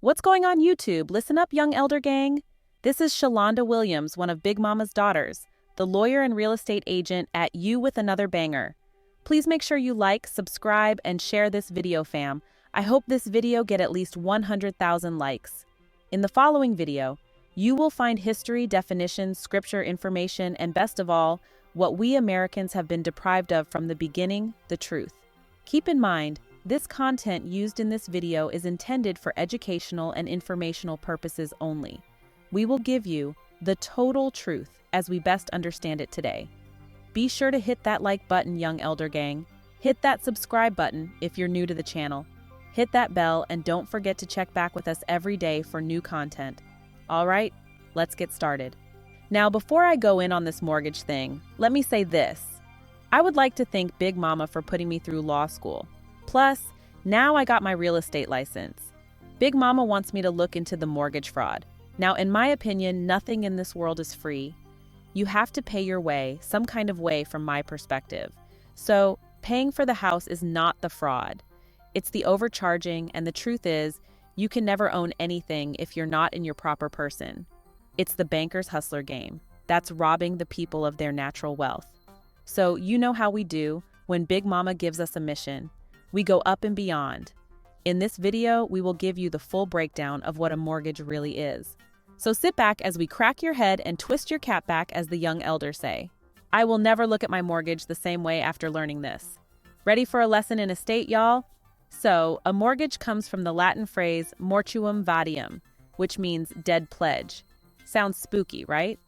What's going on YouTube? Listen up, young elder gang. This is Shalonda Williams, one of Big Mama's daughters, the lawyer and real estate agent at You with Another Banger. Please make sure you like, subscribe, and share this video, fam. I hope this video get at least 100,000 likes. In the following video, you will find history, definitions, scripture information, and best of all, what we Americans have been deprived of from the beginning, the truth. Keep in mind, this content used in this video is intended for educational and informational purposes only. We will give you the total truth as we best understand it today. Be sure to hit that like button, young elder gang. Hit that subscribe button if you're new to the channel. Hit that bell and don't forget to check back with us every day for new content. All right, let's get started. Now, before I go in on this mortgage thing, let me say this. I would like to thank Big Mama for putting me through law school. Plus, now I got my real estate license. Big Mama wants me to look into the mortgage fraud. Now, in my opinion, nothing in this world is free. You have to pay your way, some kind of way from my perspective. So, paying for the house is not the fraud. It's the overcharging, and the truth is, you can never own anything if you're not in your proper person. It's the banker's hustler game. That's robbing the people of their natural wealth. So, you know how we do when Big Mama gives us a mission. We go up and beyond. In this video, we will give you the full breakdown of what a mortgage really is. So sit back as we crack your head and twist your cap back, as the young elders say. I will never look at my mortgage the same way after learning this. Ready for a lesson in estate, y'all? So, a mortgage comes from the Latin phrase mortuum vadium, which means dead pledge. Sounds spooky, right?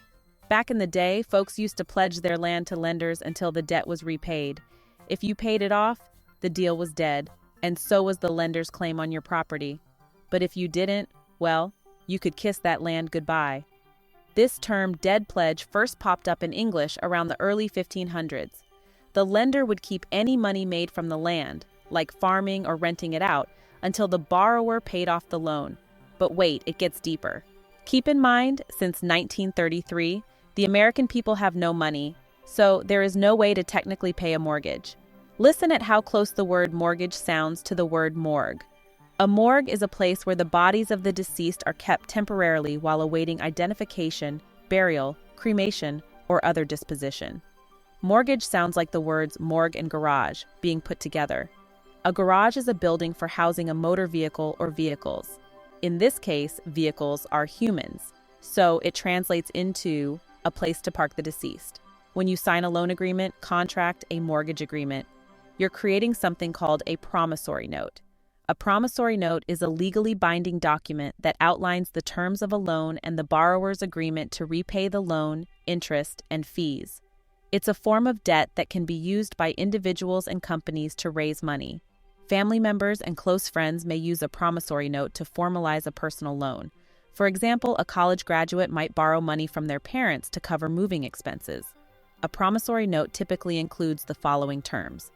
Back in the day, folks used to pledge their land to lenders until the debt was repaid. If you paid it off, the deal was dead, and so was the lender's claim on your property. But if you didn't, well, you could kiss that land goodbye. This term, dead pledge, first popped up in English around the early 1500s. The lender would keep any money made from the land, like farming or renting it out, until the borrower paid off the loan. But wait, it gets deeper. Keep in mind, since 1933, the American people have no money, so there is no way to technically pay a mortgage. Listen at how close the word mortgage sounds to the word morgue. A morgue is a place where the bodies of the deceased are kept temporarily while awaiting identification, burial, cremation, or other disposition. Mortgage sounds like the words morgue and garage being put together. A garage is a building for housing a motor vehicle or vehicles. In this case, vehicles are humans, so it translates into a place to park the deceased. When you sign a loan agreement, contract, a mortgage agreement, you're creating something called a promissory note. A promissory note is a legally binding document that outlines the terms of a loan and the borrower's agreement to repay the loan, interest, and fees. It's a form of debt that can be used by individuals and companies to raise money. Family members and close friends may use a promissory note to formalize a personal loan. For example, a college graduate might borrow money from their parents to cover moving expenses. A promissory note typically includes the following terms: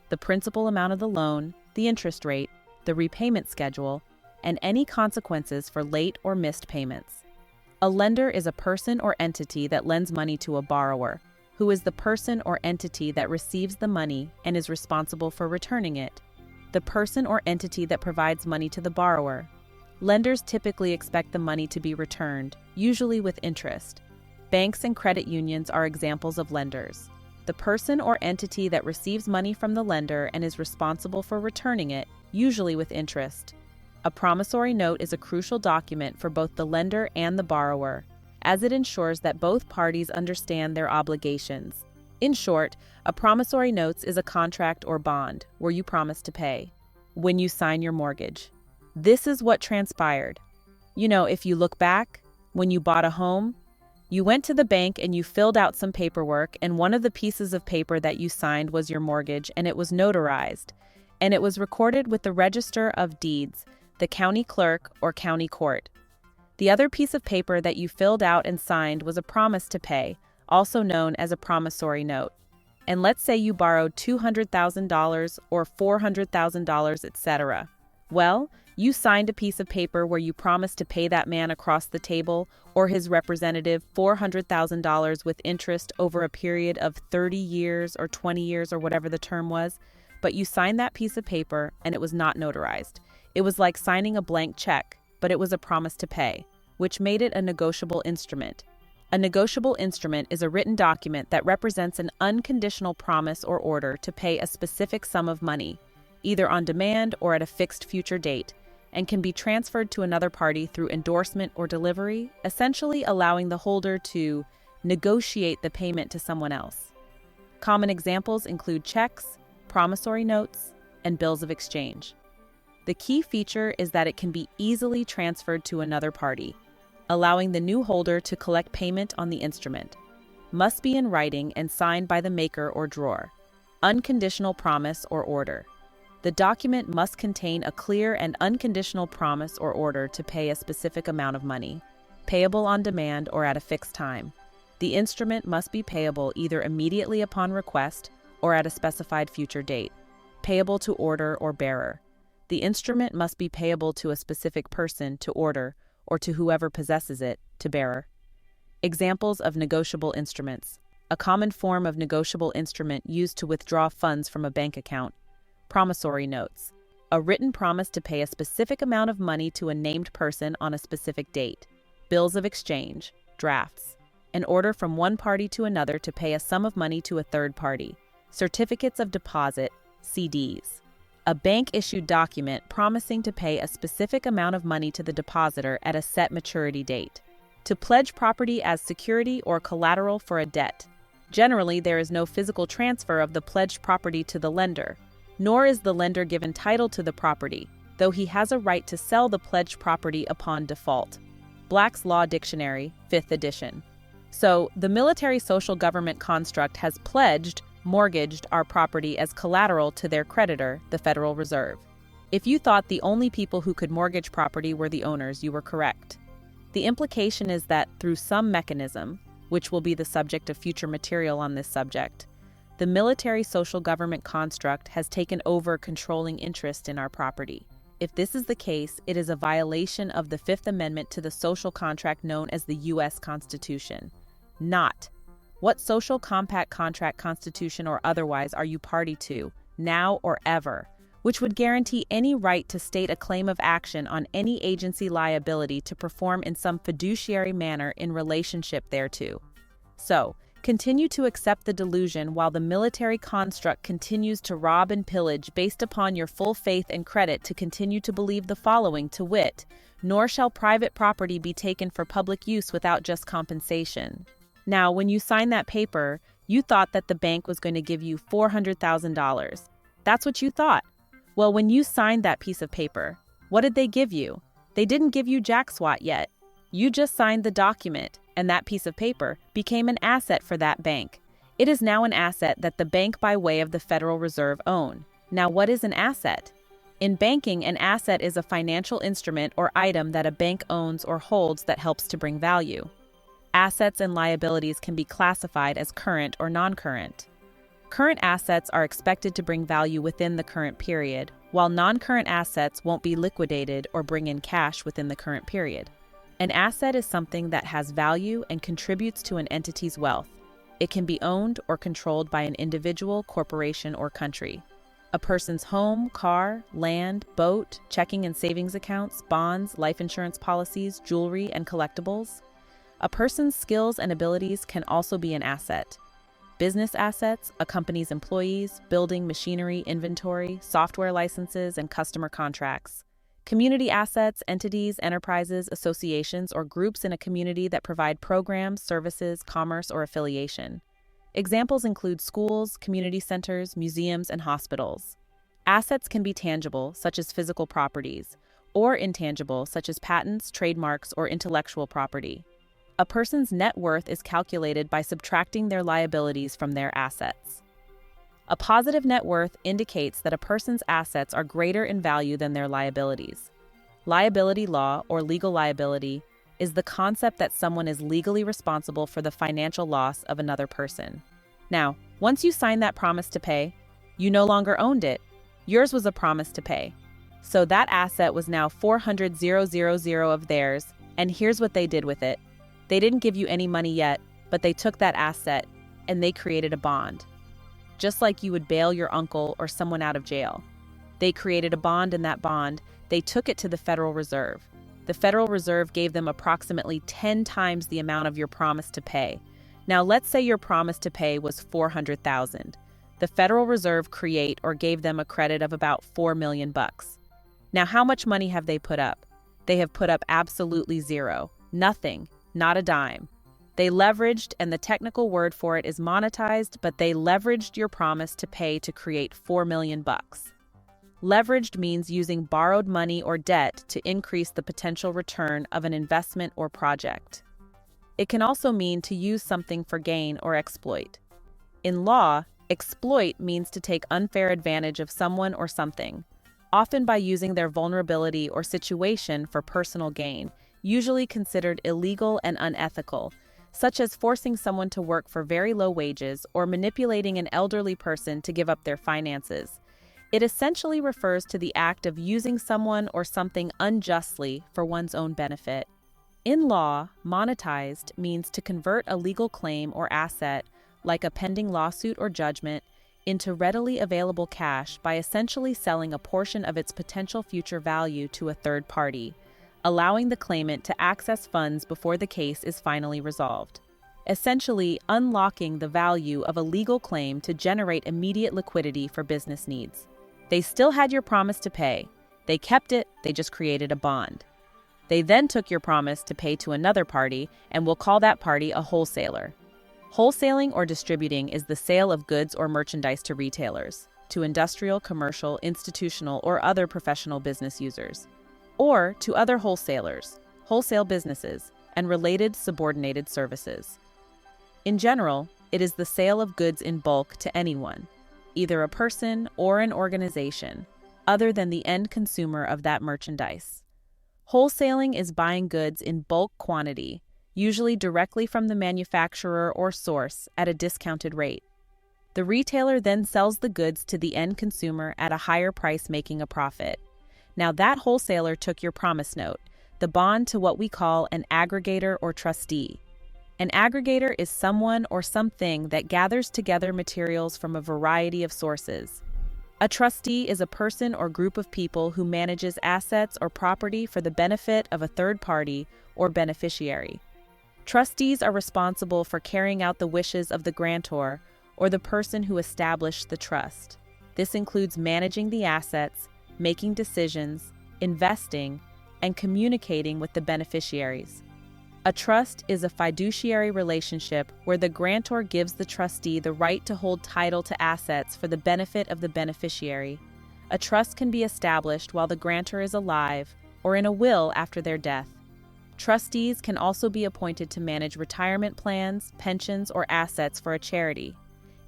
the principal amount of the loan, the interest rate, the repayment schedule, and any consequences for late or missed payments. A lender is a person or entity that lends money to a borrower, who is the person or entity that receives the money and is responsible for returning it. The person or entity that provides money to the borrower. Lenders typically expect the money to be returned, usually with interest. Banks and credit unions are examples of lenders. The person or entity that receives money from the lender and is responsible for returning it, usually with interest. A promissory note is a crucial document for both the lender and the borrower, as it ensures that both parties understand their obligations. In short, a promissory note is a contract or bond where you promise to pay when you sign your mortgage. This is what transpired. You know, if you look back, when you bought a home, you went to the bank and you filled out some paperwork, and one of the pieces of paper that you signed was your mortgage, and it was notarized, and it was recorded with the Register of Deeds, the county clerk or county court. The other piece of paper that you filled out and signed was a promise to pay, also known as a promissory note. And let's say you borrowed $200,000 or $400,000, etc. Well, you signed a piece of paper where you promised to pay that man across the table or his representative $400,000 with interest over a period of 30 years or 20 years or whatever the term was. But you signed that piece of paper and it was not notarized. It was like signing a blank check. but it was a promise to pay, which made it a negotiable instrument. A negotiable instrument is a written document that represents an unconditional promise or order to pay a specific sum of money, either on demand or at a fixed future date, and can be transferred to another party through endorsement or delivery, essentially allowing the holder to negotiate the payment to someone else. Common examples include checks, promissory notes, and bills of exchange. The key feature is that it can be easily transferred to another party, allowing the new holder to collect payment on the instrument. Must be in writing and signed by the maker or drawer. Unconditional promise or order. The document must contain a clear and unconditional promise or order to pay a specific amount of money, payable on demand or at a fixed time. The instrument must be payable either immediately upon request or at a specified future date, payable to order or bearer. The instrument must be payable to a specific person to order or to whoever possesses it to bearer. Examples of negotiable instruments. A common form of negotiable instrument used to withdraw funds from a bank account. Promissory notes. A written promise to pay a specific amount of money to a named person on a specific date. Bills of exchange. Drafts. An order from one party to another to pay a sum of money to a third party. Certificates of deposit. CDs. A bank-issued document promising to pay a specific amount of money to the depositor at a set maturity date. To pledge property as security or collateral for a debt. Generally, there is no physical transfer of the pledged property to the lender, nor is the lender given title to the property, though he has a right to sell the pledged property upon default. Black's Law Dictionary, 5th edition. So, the military social government construct has mortgaged our property as collateral to their creditor, the Federal Reserve. If you thought the only people who could mortgage property were the owners, you were correct. The implication is that through some mechanism, which will be the subject of future material on this subject, the military social government construct has taken over controlling interest in our property. If this is the case, it is a violation of the Fifth Amendment to the social contract known as the U.S. Constitution. Not what social compact, contract, constitution, or otherwise are you party to, now or ever, which would guarantee any right to state a claim of action on any agency liability to perform in some fiduciary manner in relationship thereto. So, continue to accept the delusion while the military construct continues to rob and pillage based upon your full faith and credit to continue to believe the following, to wit, nor shall private property be taken for public use without just compensation. Now, when you signed that paper, you thought that the bank was going to give you $400,000. That's what you thought. Well, when you signed that piece of paper, what did they give you? They didn't give you jack squat yet. You just signed the document, and that piece of paper became an asset for that bank. It is now an asset that the bank by way of the Federal Reserve own. Now, what is an asset? In banking, an asset is a financial instrument or item that a bank owns or holds that helps to bring value. Assets and liabilities can be classified as current or non-current. Current assets are expected to bring value within the current period, while non-current assets won't be liquidated or bring in cash within the current period. An asset is something that has value and contributes to an entity's wealth. It can be owned or controlled by an individual, corporation, or country. A person's home, car, land, boat, checking and savings accounts, bonds, life insurance policies, jewelry, and collectibles. A person's skills and abilities can also be an asset. Business assets, a company's employees, building, machinery, inventory, software licenses, and customer contracts. Community assets, entities, enterprises, associations, or groups in a community that provide programs, services, commerce, or affiliation. Examples include schools, community centers, museums, and hospitals. Assets can be tangible, such as physical properties, or intangible, such as patents, trademarks, or intellectual property. A person's net worth is calculated by subtracting their liabilities from their assets. A positive net worth indicates that a person's assets are greater in value than their liabilities. Liability law, or legal liability, is the concept that someone is legally responsible for the financial loss of another person. Now, once you signed that promise to pay, you no longer owned it. Yours was a promise to pay. So that asset was now $400,000 of theirs, and here's what they did with it. They didn't give you any money yet, but they took that asset and they created a bond. Just like you would bail your uncle or someone out of jail. They created a bond, and that bond, they took it to the Federal Reserve. The Federal Reserve gave them approximately 10 times the amount of your promise to pay. Now, let's say your promise to pay was $400,000. The Federal Reserve gave them a credit of about $4 million. Now, how much money have they put up? They have put up absolutely zero. Nothing. Not a dime. They leveraged, and the technical word for it is monetized, but they leveraged your promise to pay to create $4 million. Leveraged means using borrowed money or debt to increase the potential return of an investment or project. It can also mean to use something for gain or exploit. In law, exploit means to take unfair advantage of someone or something, often by using their vulnerability or situation for personal gain, usually considered illegal and unethical, such as forcing someone to work for very low wages or manipulating an elderly person to give up their finances. It essentially refers to the act of using someone or something unjustly for one's own benefit. In law, monetized means to convert a legal claim or asset, like a pending lawsuit or judgment, into readily available cash by essentially selling a portion of its potential future value to a third party, allowing the claimant to access funds before the case is finally resolved. Essentially, unlocking the value of a legal claim to generate immediate liquidity for business needs. They still had your promise to pay. They kept it, they just created a bond. They then took your promise to pay to another party, and we'll call that party a wholesaler. Wholesaling or distributing is the sale of goods or merchandise to retailers, to industrial, commercial, institutional, or other professional business users, or to other wholesalers, wholesale businesses, and related subordinated services. In general, it is the sale of goods in bulk to anyone, either a person or an organization, other than the end consumer of that merchandise. Wholesaling is buying goods in bulk quantity, usually directly from the manufacturer or source at a discounted rate. The retailer then sells the goods to the end consumer at a higher price, making a profit. Now, that wholesaler took your promise note, the bond, to what we call an aggregator or trustee. An aggregator is someone or something that gathers together materials from a variety of sources. A trustee is a person or group of people who manages assets or property for the benefit of a third party or beneficiary. Trustees are responsible for carrying out the wishes of the grantor or the person who established the trust. This includes managing the assets, making decisions, investing, and communicating with the beneficiaries. A trust is a fiduciary relationship where the grantor gives the trustee the right to hold title to assets for the benefit of the beneficiary. A trust can be established while the grantor is alive or in a will after their death. Trustees can also be appointed to manage retirement plans, pensions, or assets for a charity.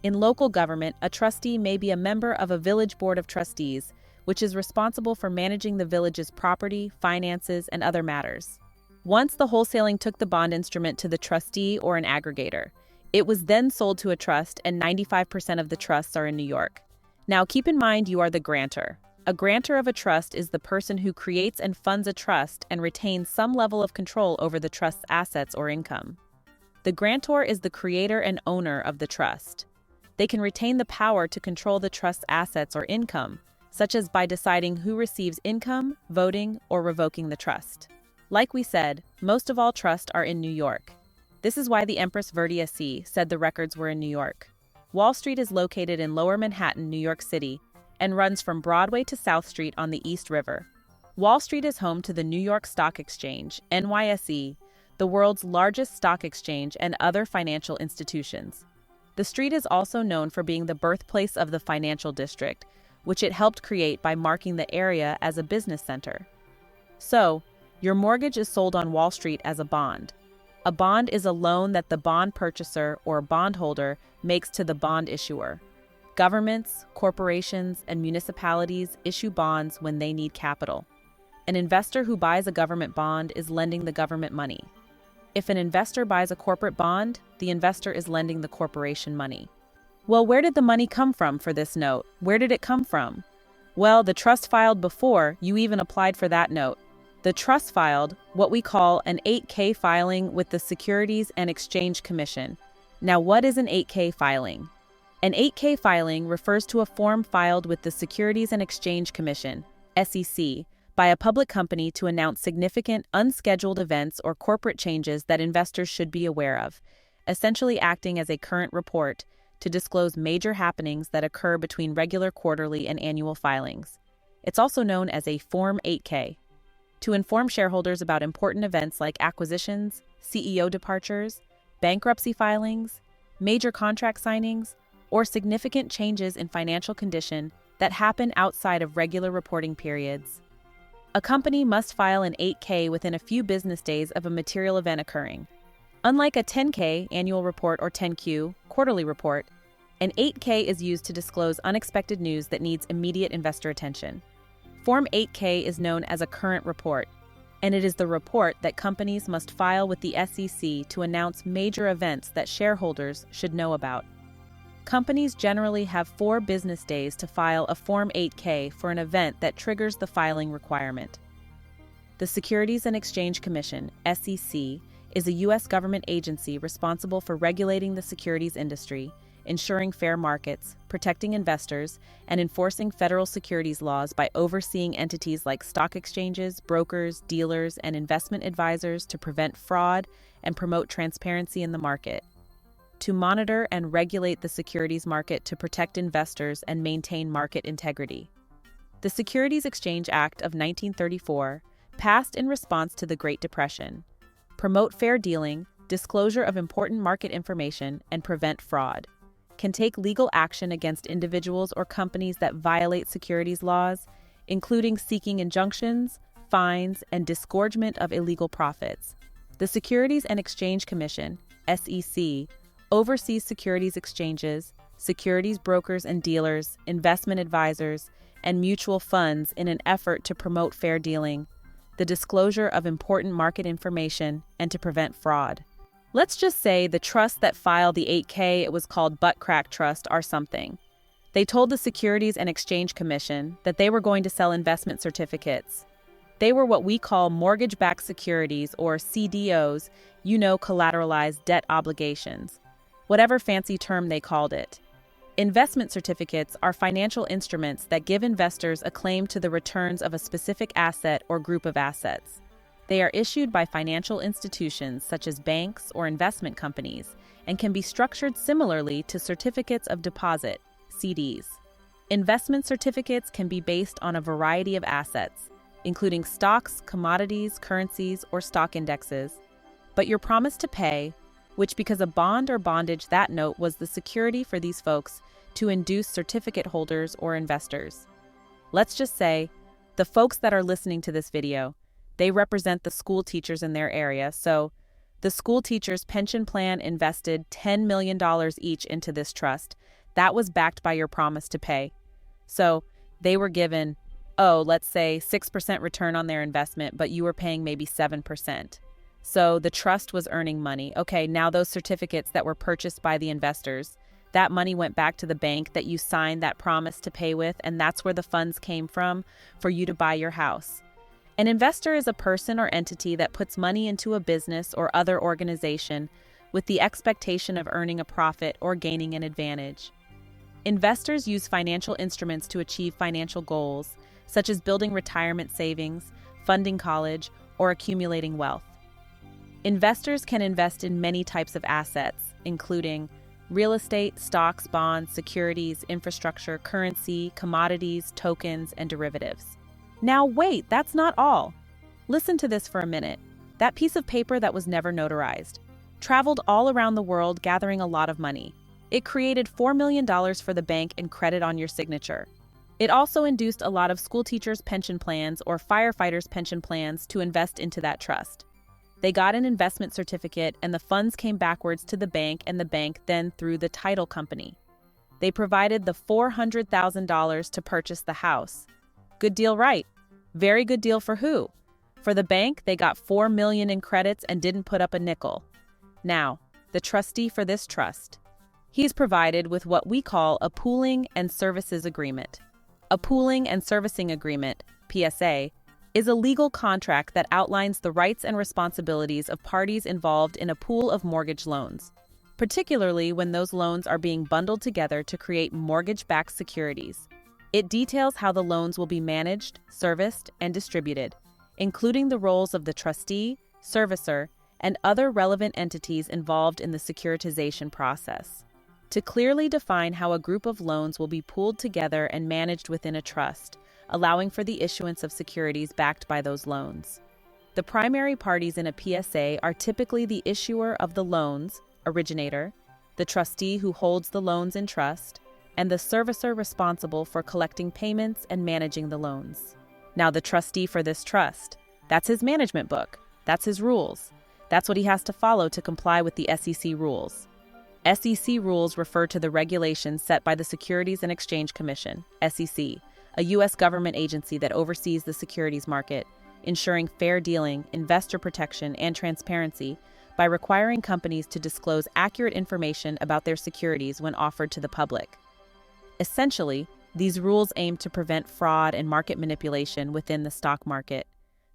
In local government, a trustee may be a member of a village board of trustees, which is responsible for managing the village's property, finances, and other matters. Once the wholesaling took the bond instrument to the trustee or an aggregator, it was then sold to a trust, and 95% of the trusts are in New York. Now, keep in mind you are the grantor. A grantor of a trust is the person who creates and funds a trust and retains some level of control over the trust's assets or income. The grantor is the creator and owner of the trust. They can retain the power to control the trust's assets or income, such as by deciding who receives income, voting, or revoking the trust. Like we said, most of all trusts are in New York. This is why the Empress Verdiesi said the records were in New York. Wall Street is located in Lower Manhattan, New York City, and runs from Broadway to South Street on the East River. Wall Street is home to the New York Stock Exchange, NYSE, the world's largest stock exchange, and other financial institutions. The street is also known for being the birthplace of the financial district, which it helped create by marking the area as a business center. So, your mortgage is sold on Wall Street as a bond. A bond is a loan that the bond purchaser or bondholder makes to the bond issuer. Governments, corporations, and municipalities issue bonds when they need capital. An investor who buys a government bond is lending the government money. If an investor buys a corporate bond, the investor is lending the corporation money. Well, where did the money come from for this note? Where did it come from? Well, the trust filed before you even applied for that note. The trust filed what we call an 8K filing with the Securities and Exchange Commission. Now, what is an 8K filing? An 8K filing refers to a form filed with the Securities and Exchange Commission, SEC, by a public company to announce significant, unscheduled events or corporate changes that investors should be aware of, essentially acting as a current report to disclose major happenings that occur between regular quarterly and annual filings. It's also known as a Form 8K, to inform shareholders about important events like acquisitions, CEO departures, bankruptcy filings, major contract signings, or significant changes in financial condition that happen outside of regular reporting periods. A company must file an 8K within a few business days of a material event occurring. Unlike a 10K annual report or 10Q quarterly report, an 8K is used to disclose unexpected news that needs immediate investor attention. Form 8K is known as a current report, and it is the report that companies must file with the SEC to announce major events that shareholders should know about. Companies generally have 4 business days to file a Form 8K for an event that triggers the filing requirement. The Securities and Exchange Commission, SEC, is a U.S. government agency responsible for regulating the securities industry, ensuring fair markets, protecting investors, and enforcing federal securities laws by overseeing entities like stock exchanges, brokers, dealers, and investment advisors to prevent fraud and promote transparency in the market, to monitor and regulate the securities market to protect investors and maintain market integrity. The Securities Exchange Act of 1934, passed in response to the Great Depression, promote fair dealing, disclosure of important market information, and prevent fraud, can take legal action against individuals or companies that violate securities laws, including seeking injunctions, fines, and disgorgement of illegal profits. The Securities and Exchange Commission, SEC, oversees securities exchanges, securities brokers and dealers, investment advisors, and mutual funds in an effort to promote fair dealing, the disclosure of important market information, and to prevent fraud. Let's just say the trust that filed the 8K, it was called Butt Crack Trust or something. They told the Securities and Exchange Commission that they were going to sell investment certificates. They were what we call mortgage-backed securities, or CDOs, collateralized debt obligations, whatever fancy term they called it. Investment certificates are financial instruments that give investors a claim to the returns of a specific asset or group of assets. They are issued by financial institutions such as banks or investment companies and can be structured similarly to certificates of deposit, CDs. Investment certificates can be based on a variety of assets, including stocks, commodities, currencies, or stock indexes. But your promise to pay, which because a bond or bondage, that note was the security for these folks to induce certificate holders or investors. Let's just say, the folks that are listening to this video, they represent the school teachers in their area, so the school teachers' pension plan invested $10 million each into this trust. That was backed by your promise to pay. So they were given, let's say 6% return on their investment, but you were paying maybe 7%. So the trust was earning money. Okay, now those certificates that were purchased by the investors, that money went back to the bank that you signed that promise to pay with, and that's where the funds came from for you to buy your house. An investor is a person or entity that puts money into a business or other organization with the expectation of earning a profit or gaining an advantage. Investors use financial instruments to achieve financial goals, such as building retirement savings, funding college, or accumulating wealth. Investors can invest in many types of assets, including real estate, stocks, bonds, securities, infrastructure, currency, commodities, tokens, and derivatives. Now wait, that's not all. Listen to this for a minute. That piece of paper that was never notarized traveled all around the world gathering a lot of money. It created $4 million for the bank and credit on your signature. It also induced a lot of school teachers' pension plans or firefighters' pension plans to invest into that trust. They got an investment certificate and the funds came backwards to the bank and the bank then through the title company. They provided the $400,000 to purchase the house. Good deal, right? Very good deal for who? For the bank, they got $4 million in credits and didn't put up a nickel. Now, the trustee for this trust, he's provided with what we call a pooling and services agreement. A pooling and servicing agreement, PSA, is a legal contract that outlines the rights and responsibilities of parties involved in a pool of mortgage loans, particularly when those loans are being bundled together to create mortgage-backed securities. It details how the loans will be managed, serviced, and distributed, including the roles of the trustee, servicer, and other relevant entities involved in the securitization process. To clearly define how a group of loans will be pooled together and managed within a trust, allowing for the issuance of securities backed by those loans. The primary parties in a PSA are typically the issuer of the loans, originator, the trustee who holds the loans in trust, and the servicer responsible for collecting payments and managing the loans. Now, the trustee for this trust, that's his management book, that's his rules. That's what he has to follow to comply with the SEC rules. SEC rules refer to the regulations set by the Securities and Exchange Commission, SEC, a U.S. government agency that oversees the securities market, ensuring fair dealing, investor protection, and transparency by requiring companies to disclose accurate information about their securities when offered to the public. Essentially, these rules aim to prevent fraud and market manipulation within the stock market.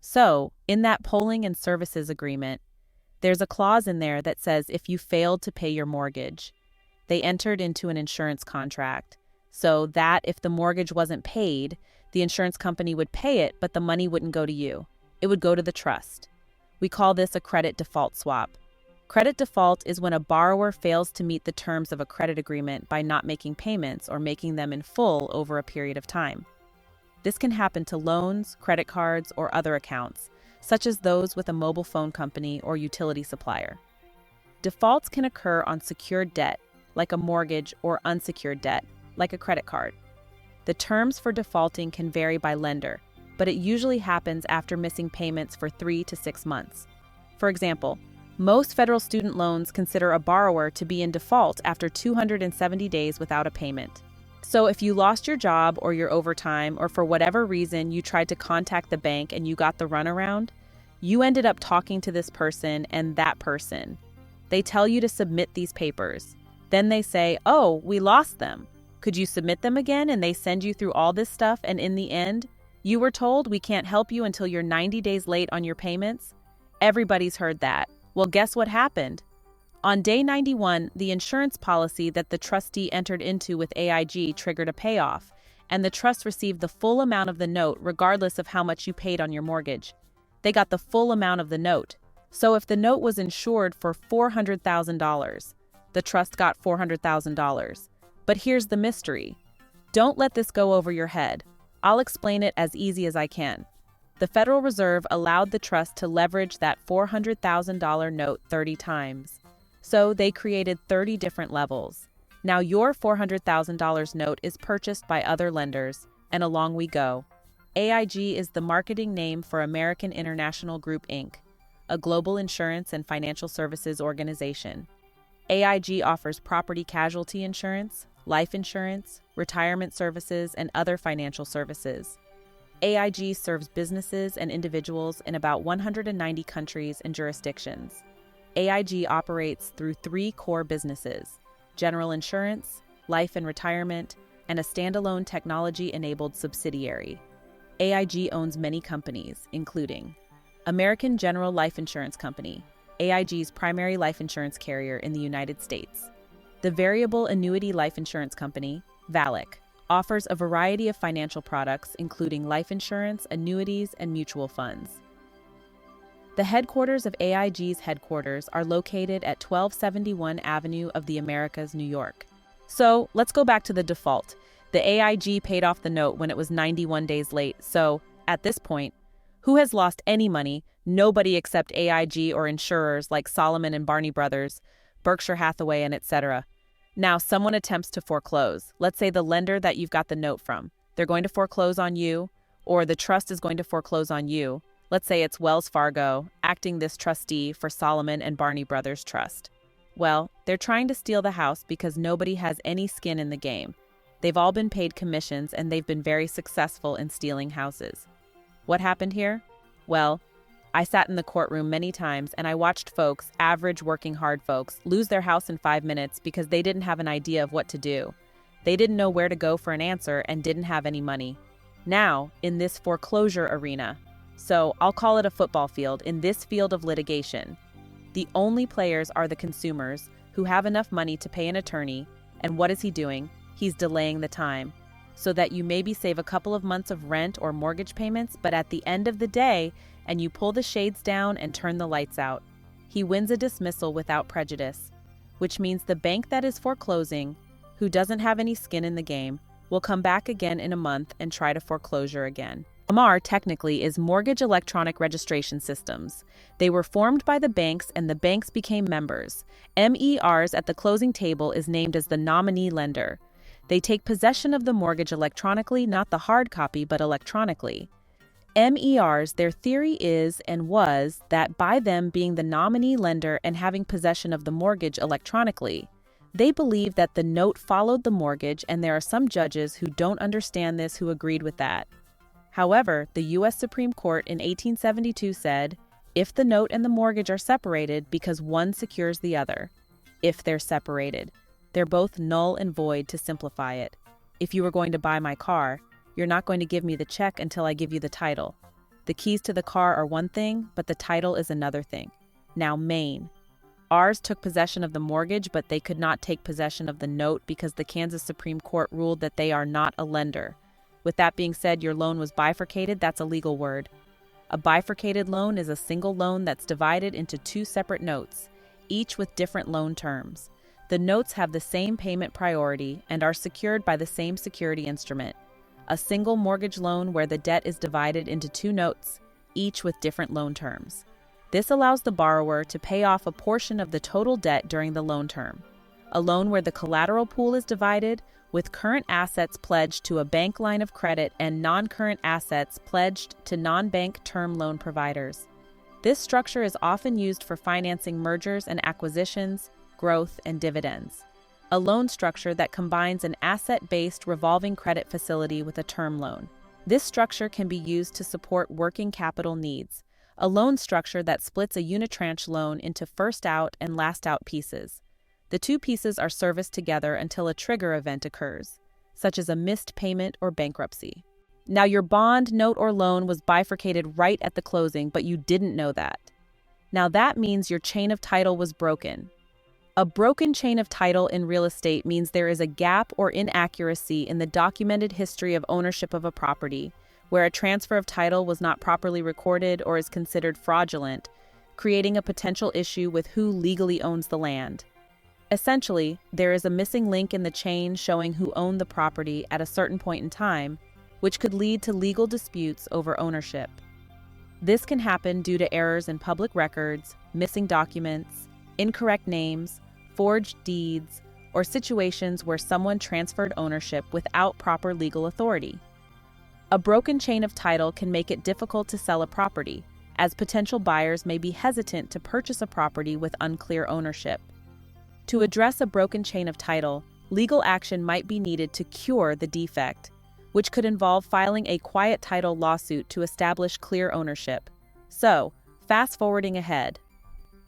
So, in that polling and services agreement, there's a clause in there that says if you failed to pay your mortgage, they entered into an insurance contract, so that if the mortgage wasn't paid, the insurance company would pay it, but the money wouldn't go to you. It would go to the trust. We call this a credit default swap. Credit default is when a borrower fails to meet the terms of a credit agreement by not making payments or making them in full over a period of time. This can happen to loans, credit cards, or other accounts, such as those with a mobile phone company or utility supplier. Defaults can occur on secured debt, like a mortgage, or unsecured debt, like a credit card. The terms for defaulting can vary by lender, but it usually happens after missing payments for 3 to 6 months. For example, most federal student loans consider a borrower to be in default after 270 days without a payment. So if you lost your job or your overtime, or for whatever reason you tried to contact the bank and you got the runaround, you ended up talking to this person and that person. They tell you to submit these papers. Then they say, oh, we lost them. Could you submit them again? And they send you through all this stuff, and in the end, you were told we can't help you until you're 90 days late on your payments? Everybody's heard that. Well, guess what happened? On day 91, the insurance policy that the trustee entered into with AIG triggered a payoff, and the trust received the full amount of the note regardless of how much you paid on your mortgage. They got the full amount of the note. So if the note was insured for $400,000, the trust got $400,000. But here's the mystery. Don't let this go over your head. I'll explain it as easy as I can. The Federal Reserve allowed the trust to leverage that $400,000 note 30 times. So they created 30 different levels. Now your $400,000 note is purchased by other lenders, and along we go. AIG is the marketing name for American International Group, Inc., a global insurance and financial services organization. AIG offers property casualty insurance, life insurance, retirement services, and other financial services. AIG serves businesses and individuals in about 190 countries and jurisdictions. AIG operates through 3 core businesses: general insurance, life and retirement, and a standalone technology-enabled subsidiary. AIG owns many companies, including American General Life Insurance Company, AIG's primary life insurance carrier in the United States. The Variable Annuity Life Insurance Company, VALIC, offers a variety of financial products including life insurance, annuities, and mutual funds. The headquarters of AIG's headquarters are located at 1271 Avenue of the Americas, New York. So let's go back to the default. The AIG paid off the note when it was 91 days late, so at this point, who has lost any money? Nobody except AIG or insurers like Solomon and Barney Brothers, Berkshire Hathaway, and etc. Now, someone attempts to foreclose. Let's say the lender that you've got the note from. They're going to foreclose on you, or the trust is going to foreclose on you. Let's say it's Wells Fargo, acting this trustee for Solomon and Barney Brothers Trust. Well, they're trying to steal the house because nobody has any skin in the game. They've all been paid commissions and they've been very successful in stealing houses. What happened here? Well, I sat in the courtroom many times and I watched folks, average working hard folks, lose their house in 5 minutes because they didn't have an idea of what to do. They didn't know where to go for an answer and didn't have any money. Now, in this foreclosure arena, so I'll call it a football field, in this field of litigation, the only players are the consumers who have enough money to pay an attorney, and what is he doing? He's delaying the time. so that you maybe save a couple of months of rent or mortgage payments, but at the end of the day, and you pull the shades down and turn the lights out. He wins a dismissal without prejudice, which means the bank that is foreclosing, who doesn't have any skin in the game, will come back again in a month and try to foreclosure again. MR technically is Mortgage Electronic Registration Systems. They were formed by the banks and the banks became members. MERs at the closing table is named as the nominee lender. They take possession of the mortgage electronically, not the hard copy, but electronically. MERs, their theory is and was that by them being the nominee lender and having possession of the mortgage electronically, they believe that the note followed the mortgage, and there are some judges who don't understand this who agreed with that. However, the U.S. Supreme Court in 1872 said, if the note and the mortgage are separated because one secures the other, if they're separated, they're both null and void. To simplify it, if you were going to buy my car, you're not going to give me the check until I give you the title. The keys to the car are one thing, but the title is another thing. Now, Maine. Ours took possession of the mortgage, but they could not take possession of the note because the Kansas Supreme Court ruled that they are not a lender. With that being said, your loan was bifurcated. That's a legal word. A bifurcated loan is a single loan that's divided into two separate notes, each with different loan terms. The notes have the same payment priority and are secured by the same security instrument. A single mortgage loan where the debt is divided into two notes, each with different loan terms. This allows the borrower to pay off a portion of the total debt during the loan term. A loan where the collateral pool is divided, with current assets pledged to a bank line of credit and non-current assets pledged to non-bank term loan providers. This structure is often used for financing mergers and acquisitions, growth, and dividends. A loan structure that combines an asset-based revolving credit facility with a term loan. This structure can be used to support working capital needs. A loan structure that splits a unitranche loan into first out and last out pieces. The two pieces are serviced together until a trigger event occurs, such as a missed payment or bankruptcy. Now, your bond, note, or loan was bifurcated right at the closing, but you didn't know that. Now, that means your chain of title was broken. A broken chain of title in real estate means there is a gap or inaccuracy in the documented history of ownership of a property, where a transfer of title was not properly recorded or is considered fraudulent, creating a potential issue with who legally owns the land. Essentially, there is a missing link in the chain showing who owned the property at a certain point in time, which could lead to legal disputes over ownership. This can happen due to errors in public records, missing documents, incorrect names, forged deeds, or situations where someone transferred ownership without proper legal authority. A broken chain of title can make it difficult to sell a property, as potential buyers may be hesitant to purchase a property with unclear ownership. To address a broken chain of title, legal action might be needed to cure the defect, which could involve filing a quiet title lawsuit to establish clear ownership. So, fast-forwarding ahead.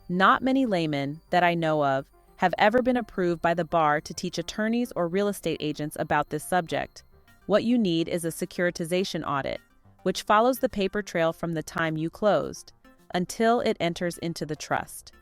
Not many laymen that I know of have ever been approved by the bar to teach attorneys or real estate agents about this subject. What you need is a securitization audit, which follows the paper trail from the time you closed until it enters into the trust.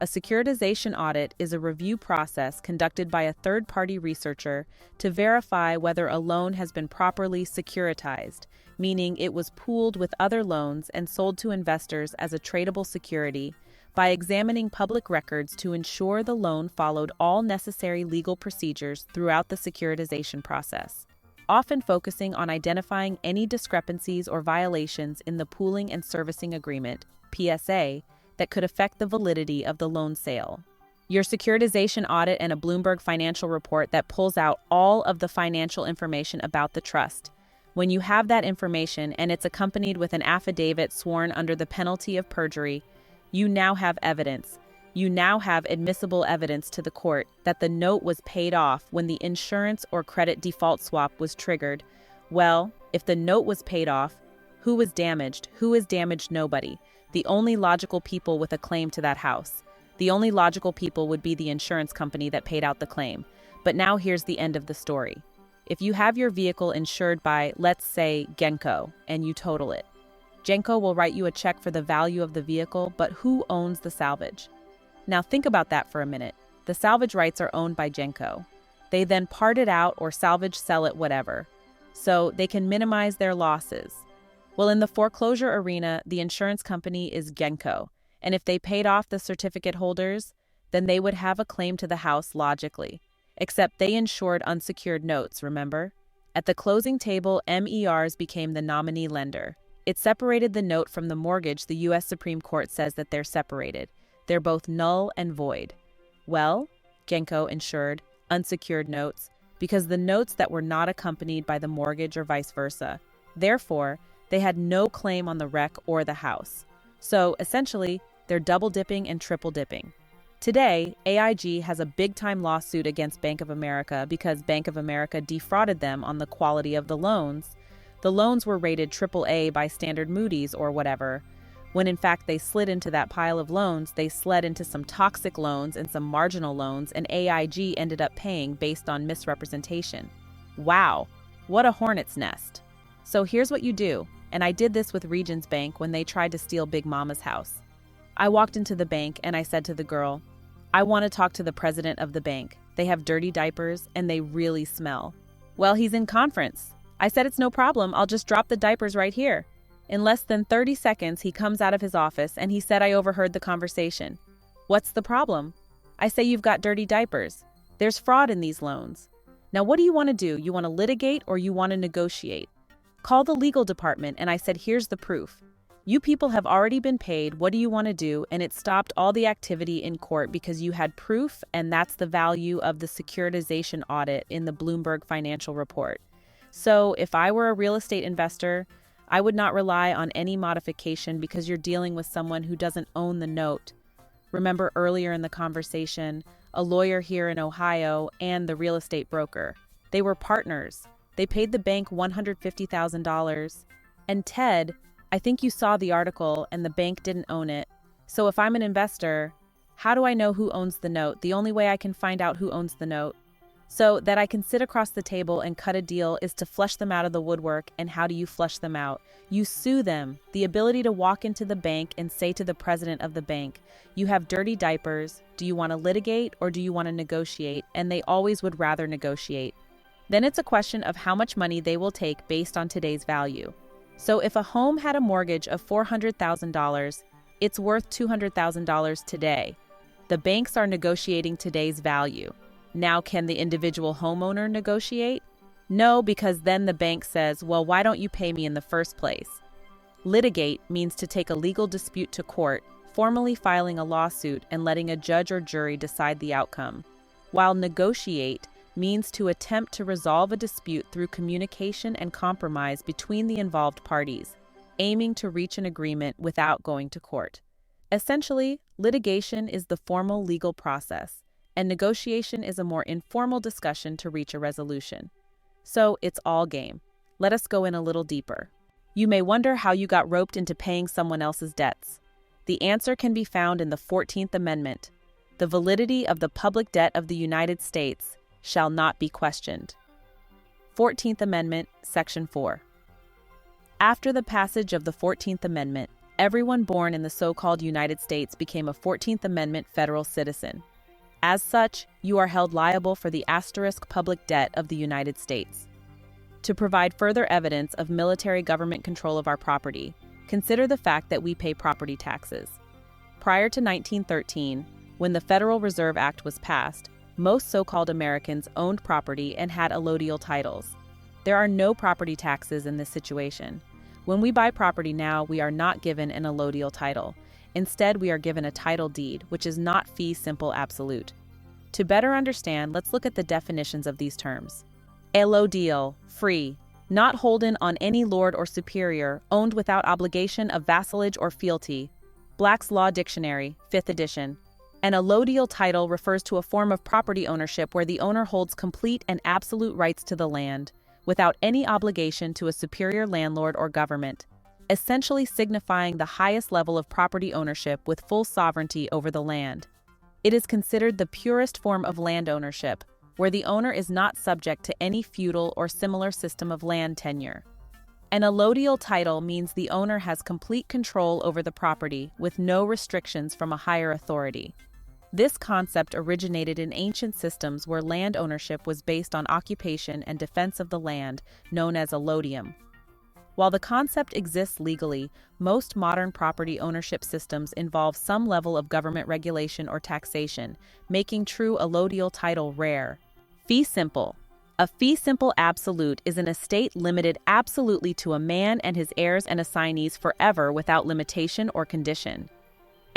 A securitization audit is a review process conducted by a third-party researcher to verify whether a loan has been properly securitized, meaning it was pooled with other loans and sold to investors as a tradable security, by examining public records to ensure the loan followed all necessary legal procedures throughout the securitization process, often focusing on identifying any discrepancies or violations in the pooling and servicing agreement, PSA, that could affect the validity of the loan sale. Your securitization audit and a Bloomberg financial report that pulls out all of the financial information about the trust. When you have that information and it's accompanied with an affidavit sworn under the penalty of perjury, you now have evidence. You now have admissible evidence to the court that the note was paid off when the insurance or credit default swap was triggered. Well, if the note was paid off, who was damaged? Who is damaged? Nobody. The only logical people with a claim to that house. The only logical people would be the insurance company that paid out the claim. But now here's the end of the story. If you have your vehicle insured by, let's say, Genco, and you total it, Genco will write you a check for the value of the vehicle, but who owns the salvage? Now think about that for a minute. The salvage rights are owned by Genco. They then part it out or salvage sell it, whatever. so they can minimize their losses. Well, in the foreclosure arena, the insurance company is Genco, and if they paid off the certificate holders, then they would have a claim to the house logically. Except they insured unsecured notes, remember? At the closing table, MERS became the nominee lender. It separated the note from the mortgage. The U.S. Supreme Court says that they're separated. They're both null and void. Well, Genco insured unsecured notes because the notes that were not accompanied by the mortgage or vice versa. Therefore, they had no claim on the wreck or the house. So, essentially, they're double dipping and triple dipping. Today, AIG has a big-time lawsuit against Bank of America because Bank of America defrauded them on the quality of the loans. The loans were rated AAA by Standard Moody's or whatever, when in fact they slid into that pile of loans. They slid into some toxic loans and some marginal loans, and AIG ended up paying based on misrepresentation. Wow, what a hornet's nest. So here's what you do, and I did this with Regions Bank when they tried to steal Big Mama's house. I walked into the bank and I said to the girl, "I want to talk to the president of the bank. They have dirty diapers and they really smell." "Well, he's in conference." I said, "It's no problem. I'll just drop the diapers right here." In less than 30 seconds, he comes out of his office and he said I overheard the conversation. "What's the problem?" I say, "You've got dirty diapers. There's fraud in these loans. Now what do you want to do? You want to litigate or you want to negotiate? Call the legal department." And I said, "Here's the proof. You people have already been paid. What do you want to do?" And it stopped all the activity in court because you had proof, and that's the value of the Securitization Audit in the Bloomberg Financial Report. So if I were a real estate investor, I would not rely on any modification because you're dealing with someone who doesn't own the note. Remember earlier in the conversation, a lawyer here in Ohio and the real estate broker. They were partners. They paid the bank $150,000. And Ted, I think you saw the article and the bank didn't own it. So if I'm an investor, how do I know who owns the note? The only way I can find out who owns the note so that I can sit across the table and cut a deal is to flush them out of the woodwork. And how do you flush them out? You sue them. The ability to walk into the bank and say to the president of the bank, "You have dirty diapers. Do you want to litigate or do you want to negotiate?" And they always would rather negotiate. Then it's a question of how much money they will take based on today's value. So if a home had a mortgage of $400,000, it's worth $200,000 today. The banks are negotiating today's value. Now, can the individual homeowner negotiate? No, because then the bank says, "Well, why don't you pay me in the first place?" Litigate means to take a legal dispute to court, formally filing a lawsuit and letting a judge or jury decide the outcome, while negotiate means to attempt to resolve a dispute through communication and compromise between the involved parties, aiming to reach an agreement without going to court. Essentially, litigation is the formal legal process, and negotiation is a more informal discussion to reach a resolution. So it's all game. Let us go in a little deeper. You may wonder how you got roped into paying someone else's debts. The answer can be found in the 14th Amendment. The validity of the public debt of the United States shall not be questioned. 14th Amendment, Section 4. After the passage of the 14th Amendment, everyone born in the so-called United States became a 14th Amendment federal citizen. As such, you are held liable for the asterisk public debt of the United States. To provide further evidence of military government control of our property, consider the fact that we pay property taxes. Prior to 1913, when the Federal Reserve Act was passed, most so-called Americans owned property and had allodial titles. There are no property taxes in this situation. When we buy property now, we are not given an allodial title. Instead, we are given a title deed, which is not fee simple absolute. To better understand, let's look at the definitions of these terms. Allodial, free, not holden on any lord or superior, owned without obligation of vassalage or fealty. Black's Law Dictionary, 5th edition. An allodial title refers to a form of property ownership where the owner holds complete and absolute rights to the land, without any obligation to a superior landlord or government, essentially signifying the highest level of property ownership with full sovereignty over the land. It is considered the purest form of land ownership, where the owner is not subject to any feudal or similar system of land tenure. An allodial title means the owner has complete control over the property with no restrictions from a higher authority. This concept originated in ancient systems where land ownership was based on occupation and defense of the land, known as allodium. While the concept exists legally, most modern property ownership systems involve some level of government regulation or taxation, making true allodial title rare. Fee simple. A fee simple absolute is an estate limited absolutely to a man and his heirs and assignees forever without limitation or condition.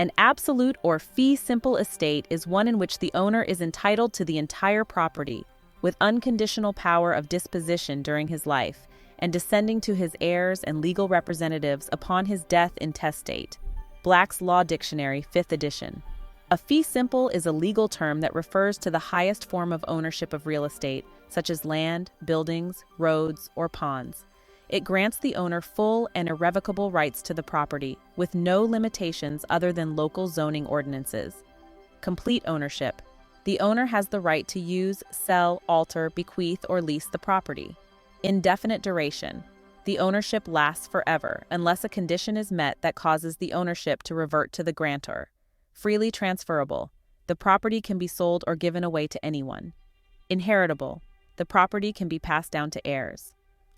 An absolute or fee simple estate is one in which the owner is entitled to the entire property, with unconditional power of disposition during his life, and descending to his heirs and legal representatives upon his death intestate. Black's Law Dictionary, 5th edition. A fee simple is a legal term that refers to the highest form of ownership of real estate, such as land, buildings, roads, or ponds. It grants the owner full and irrevocable rights to the property, with no limitations other than local zoning ordinances. Complete ownership. The owner has the right to use, sell, alter, bequeath, or lease the property. Indefinite duration. The ownership lasts forever, unless a condition is met that causes the ownership to revert to the grantor. Freely transferable. The property can be sold or given away to anyone. Inheritable. The property can be passed down to heirs.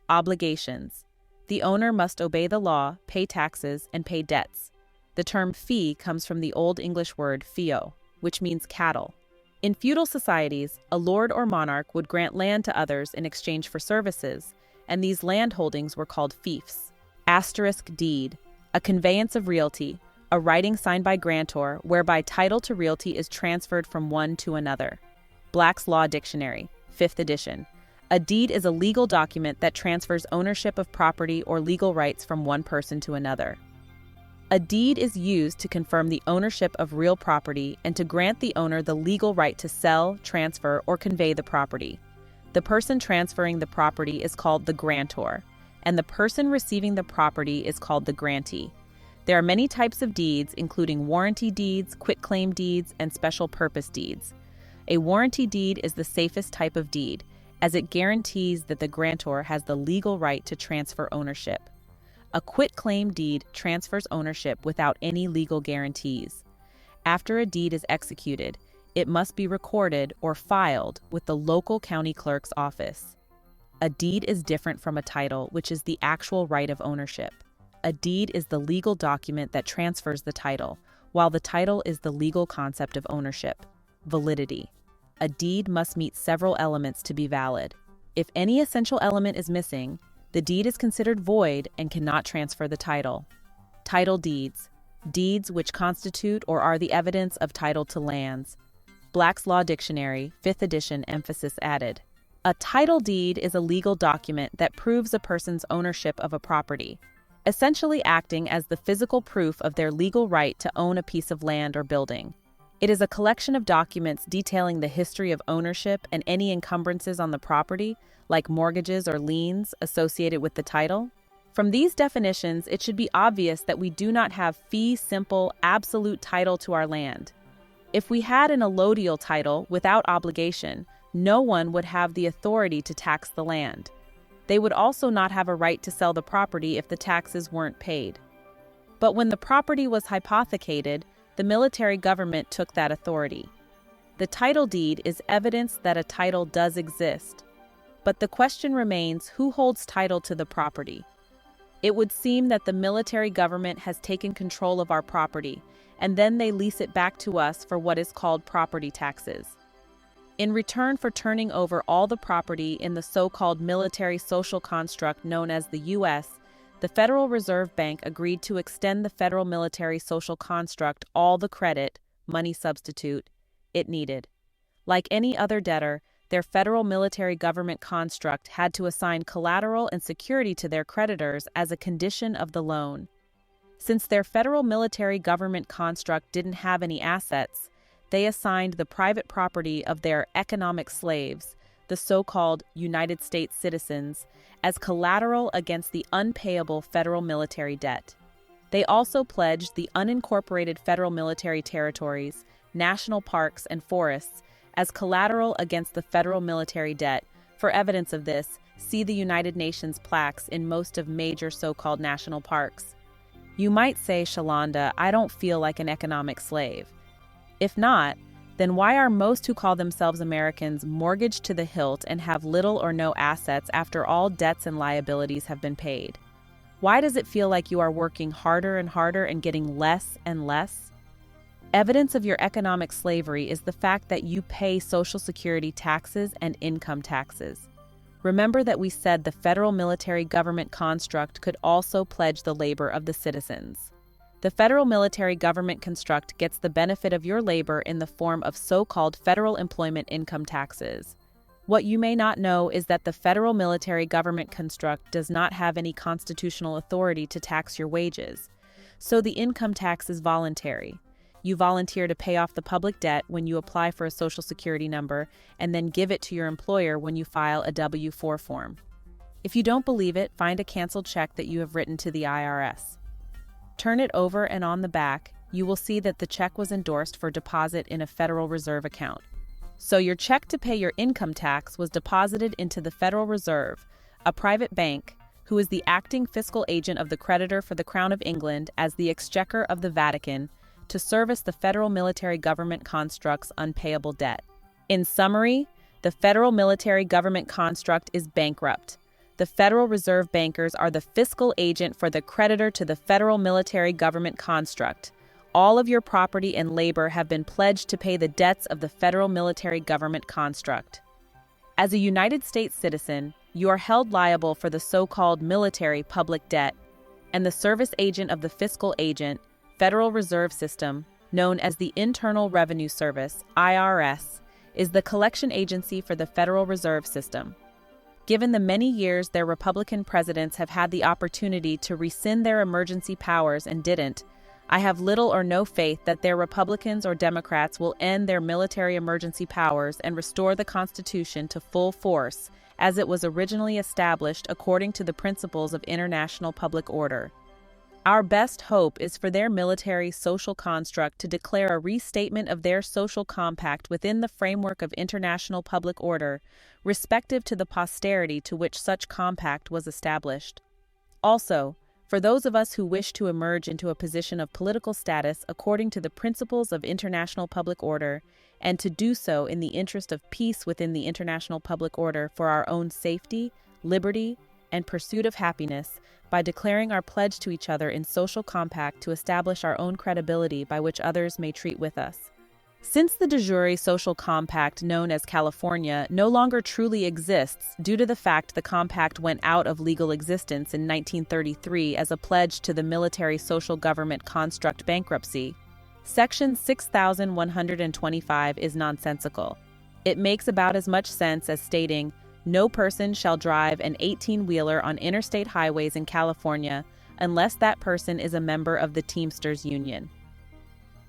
Obligations. The owner must obey the law, pay taxes, and pay debts. The term fee comes from the Old English word fio, which means cattle. In feudal societies, a lord or monarch would grant land to others in exchange for services, and these land holdings were called fiefs. Asterisk deed. A conveyance of realty, a writing signed by grantor whereby title to realty is transferred from one to another. Black's Law Dictionary, 5th edition. A deed is a legal document that transfers ownership of property or legal rights from one person to another. A deed is used to confirm the ownership of real property and to grant the owner the legal right to sell, transfer, or convey the property. The person transferring the property is called the grantor, and the person receiving the property is called the grantee. There are many types of deeds, including warranty deeds, quitclaim deeds, and special purpose deeds. A warranty deed is the safest type of deed, as it guarantees that the grantor has the legal right to transfer ownership. A quitclaim deed transfers ownership without any legal guarantees. After a deed is executed, it must be recorded or filed with the local county clerk's office. A deed is different from a title, which is the actual right of ownership. A deed is the legal document that transfers the title, while the title is the legal concept of ownership. Validity. A deed must meet several elements to be valid. If any essential element is missing, the deed is considered void and cannot transfer the title. Title deeds. Deeds which constitute or are the evidence of title to lands. Black's Law Dictionary, 5th edition, emphasis added. A title deed is a legal document that proves a person's ownership of a property, essentially acting as the physical proof of their legal right to own a piece of land or building. It is a collection of documents detailing the history of ownership and any encumbrances on the property, like mortgages or liens associated with the title. From these definitions, it should be obvious that we do not have fee simple, absolute title to our land. If we had an allodial title without obligation, no one would have the authority to tax the land. They would also not have a right to sell the property if the taxes weren't paid. But when the property was hypothecated, the military government took that authority. The title deed is evidence that a title does exist. But the question remains, who holds title to the property? It would seem that the military government has taken control of our property, and then they lease it back to us for what is called property taxes. In return for turning over all the property in the so-called military social construct known as the U.S., the Federal Reserve Bank agreed to extend the federal military social construct all the credit, money substitute, it needed. Like any other debtor, their federal military government construct had to assign collateral and security to their creditors as a condition of the loan. Since their federal military government construct didn't have any assets, they assigned the private property of their economic slaves, the so-called United States citizens, as collateral against the unpayable federal military debt. They also pledged the unincorporated federal military territories, national parks, and forests as collateral against the federal military debt. For evidence of this, see the United Nations plaques in most of major so-called national parks. You might say, Shalonda, I don't feel like an economic slave. If not, Then why are most who call themselves Americans mortgaged to the hilt and have little or no assets after all debts and liabilities have been paid? Why does it feel like you are working harder and harder and getting less and less? Evidence of your economic slavery is the fact that you pay Social Security taxes and income taxes. Remember that we said the federal military government construct could also pledge the labor of the citizens. The federal military government construct gets the benefit of your labor in the form of so-called federal employment income taxes. What you may not know is that the federal military government construct does not have any constitutional authority to tax your wages. So the income tax is voluntary. You volunteer to pay off the public debt when you apply for a Social Security number and then give it to your employer when you file a W-4 form. If you don't believe it, find a canceled check that you have written to the IRS. Turn it over, and on the back, you will see that the check was endorsed for deposit in a Federal Reserve account. So your check to pay your income tax was deposited into the Federal Reserve, a private bank, who is the acting fiscal agent of the creditor for the Crown of England as the exchequer of the Vatican, to service the federal military government construct's unpayable debt. In summary, the federal military government construct is bankrupt. The Federal Reserve bankers are the fiscal agent for the creditor to the federal military government construct. All of your property and labor have been pledged to pay the debts of the federal military government construct. As a United States citizen, you are held liable for the so-called military public debt, and the service agent of the fiscal agent, Federal Reserve System, known as the Internal Revenue Service, IRS, is the collection agency for the Federal Reserve System. Given the many years their Republican presidents have had the opportunity to rescind their emergency powers and didn't, I have little or no faith that their Republicans or Democrats will end their military emergency powers and restore the Constitution to full force as it was originally established according to the principles of international public order. Our best hope is for their military social construct to declare a restatement of their social compact within the framework of international public order, respective to the posterity to which such compact was established. Also, for those of us who wish to emerge into a position of political status according to the principles of international public order, and to do so in the interest of peace within the international public order for our own safety, liberty, and pursuit of happiness, by declaring our pledge to each other in social compact to establish our own credibility by which others may treat with us. Since the de jure social compact known as California no longer truly exists due to the fact the compact went out of legal existence in 1933 as a pledge to the military social government construct bankruptcy, Section 6125 is nonsensical. It makes about as much sense as stating, "No person shall drive an 18-wheeler on interstate highways in California unless that person is a member of the Teamsters Union."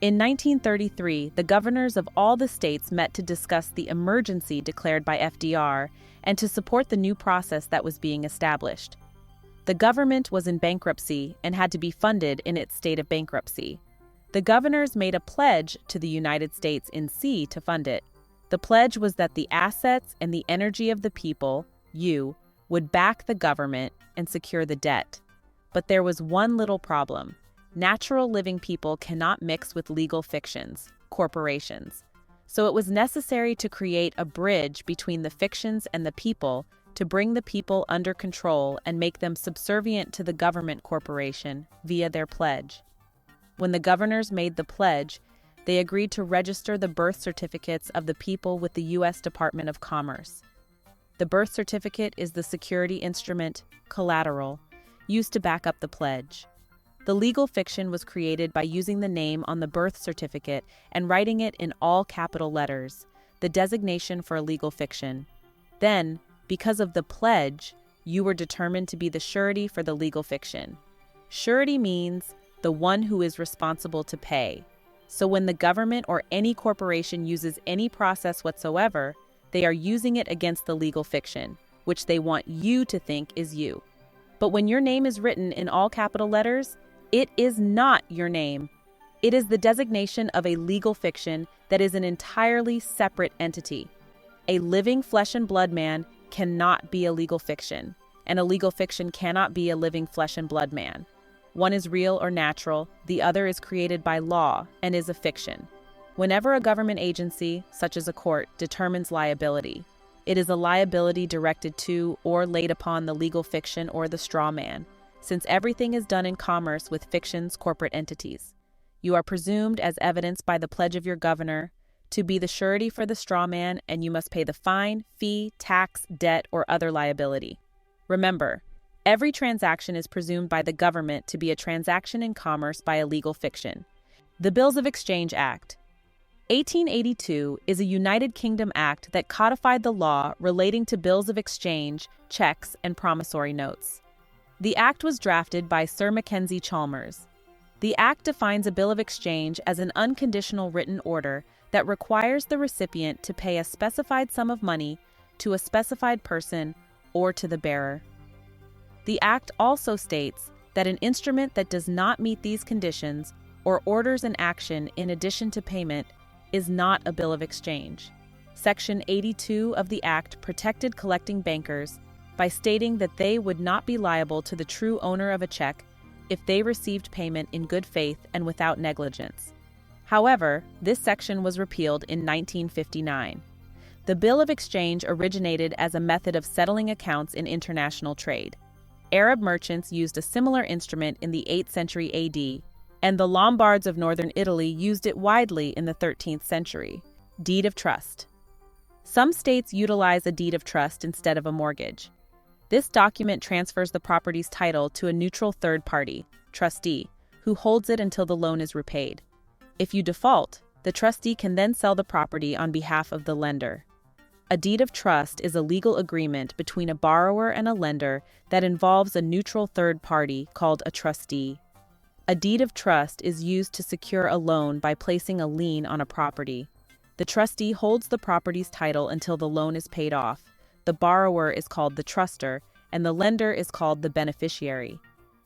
In 1933, the governors of all the states met to discuss the emergency declared by FDR and to support the new process that was being established. The government was in bankruptcy and had to be funded in its state of bankruptcy. The governors made a pledge to the United States in C to fund it. The pledge was that the assets and the energy of the people, you, would back the government and secure the debt. But there was one little problem. Natural living people cannot mix with legal fictions, corporations. So it was necessary to create a bridge between the fictions and the people to bring the people under control and make them subservient to the government corporation via their pledge. When the governors made the pledge, they agreed to register the birth certificates of the people with the U.S. Department of Commerce. The birth certificate is the security instrument, collateral, used to back up the pledge. The legal fiction was created by using the name on the birth certificate and writing it in all capital letters, the designation for a legal fiction. Then, because of the pledge, you were determined to be the surety for the legal fiction. Surety means the one who is responsible to pay. So when the government or any corporation uses any process whatsoever, they are using it against the legal fiction, which they want you to think is you. But when your name is written in all capital letters, it is not your name. It is the designation of a legal fiction that is an entirely separate entity. A living flesh and blood man cannot be a legal fiction, and a legal fiction cannot be a living flesh and blood man. One is real or natural, the other is created by law and is a fiction. Whenever a government agency, such as a court, determines liability, it is a liability directed to or laid upon the legal fiction or the straw man, since everything is done in commerce with fiction's corporate entities. You are presumed, as evidenced by the pledge of your governor, to be the surety for the straw man, and you must pay the fine, fee, tax, debt, or other liability. Remember, every transaction is presumed by the government to be a transaction in commerce by a legal fiction. The Bills of Exchange Act. 1882 is a United Kingdom act that codified the law relating to bills of exchange, checks, and promissory notes. The act was drafted by Sir Mackenzie Chalmers. The act defines a bill of exchange as an unconditional written order that requires the recipient to pay a specified sum of money to a specified person or to the bearer. The act also states that an instrument that does not meet these conditions or orders an action in addition to payment is not a bill of exchange. Section 82 of the Act protected collecting bankers by stating that they would not be liable to the true owner of a check if they received payment in good faith and without negligence. However, this section was repealed in 1959. The bill of exchange originated as a method of settling accounts in international trade. Arab merchants used a similar instrument in the 8th century AD, and the Lombards of northern Italy used it widely in the 13th century. Deed of trust. Some states utilize a deed of trust instead of a mortgage. This document transfers the property's title to a neutral third party, trustee, who holds it until the loan is repaid. If you default, the trustee can then sell the property on behalf of the lender. A deed of trust is a legal agreement between a borrower and a lender that involves a neutral third party called a trustee. A deed of trust is used to secure a loan by placing a lien on a property. The trustee holds the property's title until the loan is paid off. The borrower is called the trustor, and the lender is called the beneficiary.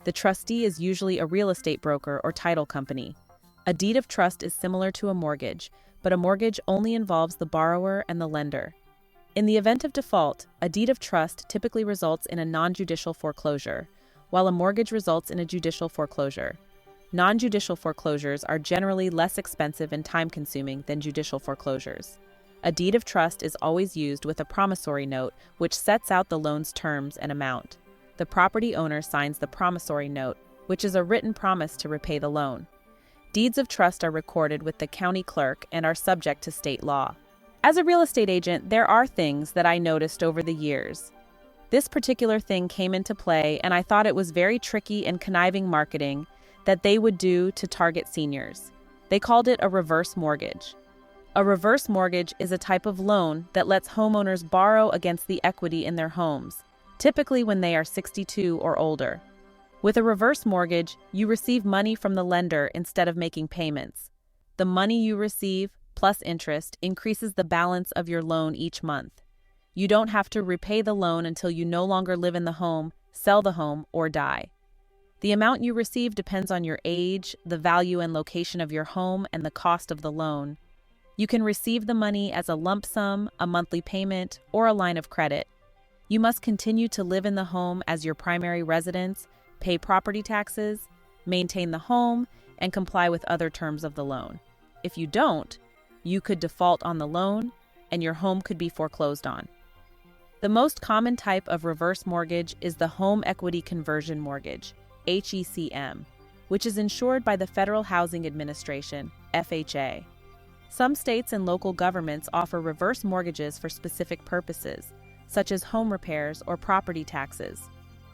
The trustee is usually a real estate broker or title company. A deed of trust is similar to a mortgage, but a mortgage only involves the borrower and the lender. In the event of default, a deed of trust typically results in a non-judicial foreclosure, while a mortgage results in a judicial foreclosure. Non-judicial foreclosures are generally less expensive and time-consuming than judicial foreclosures. A deed of trust is always used with a promissory note, which sets out the loan's terms and amount. The property owner signs the promissory note, which is a written promise to repay the loan. Deeds of trust are recorded with the county clerk and are subject to state law. As a real estate agent, there are things that I noticed over the years. This particular thing came into play, and I thought it was very tricky and conniving marketing that they would do to target seniors. They called it a reverse mortgage. A reverse mortgage is a type of loan that lets homeowners borrow against the equity in their homes, typically when they are 62 or older. With a reverse mortgage, you receive money from the lender instead of making payments. The money you receive, plus interest, increases the balance of your loan each month. You don't have to repay the loan until you no longer live in the home, sell the home, or die. The amount you receive depends on your age, the value and location of your home, and the cost of the loan. You can receive the money as a lump sum, a monthly payment, or a line of credit. You must continue to live in the home as your primary residence, pay property taxes, maintain the home, and comply with other terms of the loan. If you don't, you could default on the loan, and your home could be foreclosed on. The most common type of reverse mortgage is the Home Equity Conversion Mortgage, HECM, which is insured by the Federal Housing Administration, FHA. Some states and local governments offer reverse mortgages for specific purposes, such as home repairs or property taxes.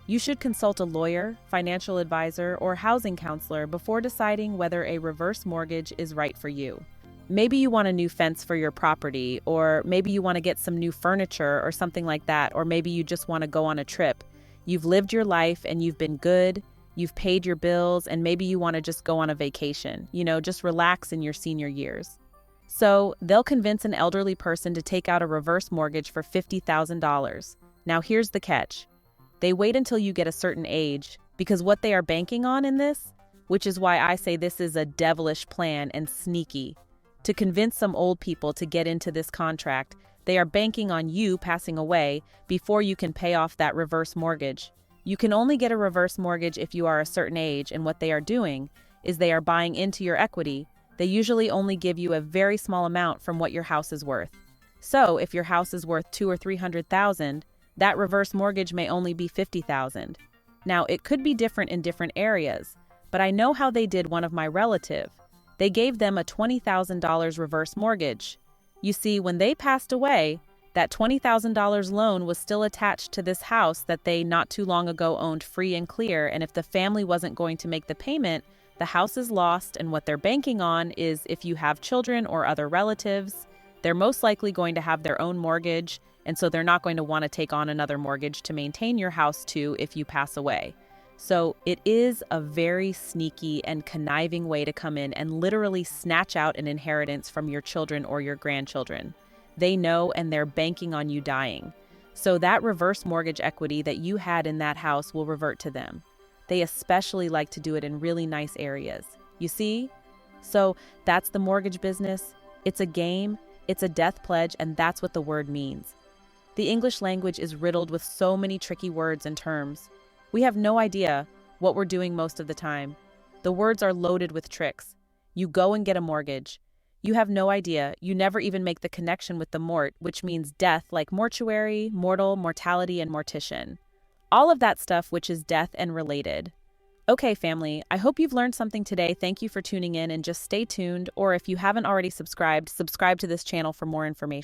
You should consult a lawyer, financial advisor, or housing counselor before deciding whether a reverse mortgage is right for you. Maybe you want a new fence for your property, or maybe you want to get some new furniture or something like that, or maybe you just want to go on a trip. You've lived your life and you've been good, you've paid your bills, and maybe you want to just go on a vacation, just relax in your senior years. So they'll convince an elderly person to take out a reverse mortgage for $50,000. Now here's the catch. They wait until you get a certain age, because what they are banking on in this, which is why I say this is a devilish plan and sneaky, to convince some old people to get into this contract, they are banking on you passing away before you can pay off that reverse mortgage. You can only get a reverse mortgage if you are a certain age, and what they are doing is they are buying into your equity. They usually only give you a very small amount from what your house is worth. So, if your house is worth $200,000 or $300,000, that reverse mortgage may only be $50,000. Now, it could be different in different areas, but I know how they did one of my relative. They gave them a $20,000 reverse mortgage. You see, when they passed away, that $20,000 loan was still attached to this house that they not too long ago owned free and clear, and if the family wasn't going to make the payment, the house is lost, and what they're banking on is if you have children or other relatives, they're most likely going to have their own mortgage, and so they're not going to want to take on another mortgage to maintain your house too if you pass away. So it is a very sneaky and conniving way to come in and literally snatch out an inheritance from your children or your grandchildren. They know, and they're banking on you dying. So that reverse mortgage equity that you had in that house will revert to them. They especially like to do it in really nice areas. You see? So that's the mortgage business. It's a game, it's a death pledge, and that's what the word means. The English language is riddled with so many tricky words and terms. We have no idea what we're doing most of the time. The words are loaded with tricks. You go and get a mortgage. You have no idea. You never even make the connection with the mort, which means death, like mortuary, mortal, mortality, and mortician. All of that stuff which is death and related. Okay, family, I hope you've learned something today. Thank you for tuning in, and just stay tuned, or if you haven't already subscribed, subscribe to this channel for more information.